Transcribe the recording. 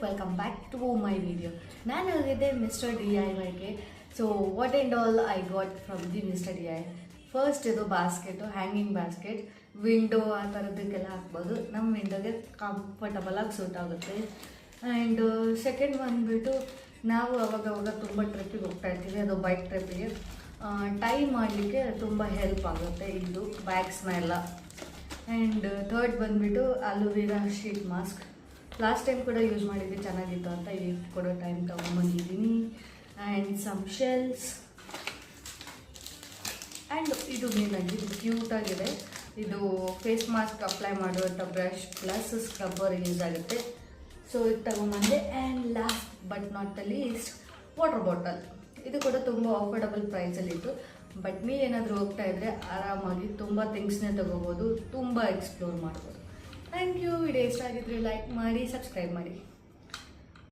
Welcome back to my video. ನಾನು ಹೋಗಿದ್ದೆ mister DIYಗೆ. So what and all I got from the mister DIY. First ಇದು basket, hanging basket, window ಆ ಥರದಕ್ಕೆಲ್ಲ ಹಾಕ್ಬೋದು. ನಮ್ಮ ವಿಂಡೋಗೆ ಕಂಫರ್ಟಬಲಾಗಿ ಸೂಟ್ ಆಗುತ್ತೆ. ಆ್ಯಂಡ್ ಸೆಕೆಂಡ್ ಬಂದುಬಿಟ್ಟು ನಾವು ಅವಾಗವಾಗ ತುಂಬ ಟ್ರಿಪ್ಪಿಗೆ ಹೋಗ್ತಾ ಇರ್ತೀವಿ, ಅದು ಬೈಕ್ ಟ್ರಿಪ್ಪಿಗೆ ಟೈ ಮಾಡಲಿಕ್ಕೆ ತುಂಬ ಹೆಲ್ಪ್ ಆಗುತ್ತೆ ಇದು ಬ್ಯಾಗ್ಸ್ನೆಲ್ಲ. ಆ್ಯಂಡ್ ಥರ್ಡ್ ಬಂದುಬಿಟ್ಟು aloe vera sheet mask. Last time ಕೂಡ ಯೂಸ್ ಮಾಡಿದ್ದೆ, ಚೆನ್ನಾಗಿತ್ತು ಅಂತ ಈಗ ಕೂಡ ಟೈಮ್ ತೊಗೊಂಬಂದಿದ್ದೀನಿ. And some shells. ಆ್ಯಂಡ್ ಇದು ಮೇನಾಗಿ ಇದು ಕ್ಯೂಟಾಗಿದೆ. ಇದು ಫೇಸ್ ಮಾಸ್ಕ್ ಅಪ್ಲೈ ಮಾಡುವಂಥ ಬ್ರಷ್ ಪ್ಲಸ್ ಸ್ಕ್ರಬ್ಬರ್ ಯೂಸ್ ಆಗುತ್ತೆ. ಸೊ ಇದು ತಗೊಂಬಂದೆ. And last but not the least water bottle. ಇದು ಕೂಡ ತುಂಬ ಅಫೋರ್ಡಬಲ್ ಪ್ರೈಸಲ್ಲಿತ್ತು. ಬಟ್ ನೀವೇನಾದರೂ ಹೋಗ್ತಾ ಇದ್ದರೆ ಆರಾಮಾಗಿ ತುಂಬ ಥಿಂಗ್ಸ್ನೇ ತೊಗೋಬೋದು, ತುಂಬ ಎಕ್ಸ್ಪ್ಲೋರ್ ಮಾಡ್ಬೋದು. Thank you. ವಿಡಿಯೋ ಇಷ್ಟ ಆಗಿದ್ರೆ ಲೈಕ್ ಮಾಡಿ, ಸಬ್ಸ್ಕ್ರೈಬ್ ಮಾಡಿ.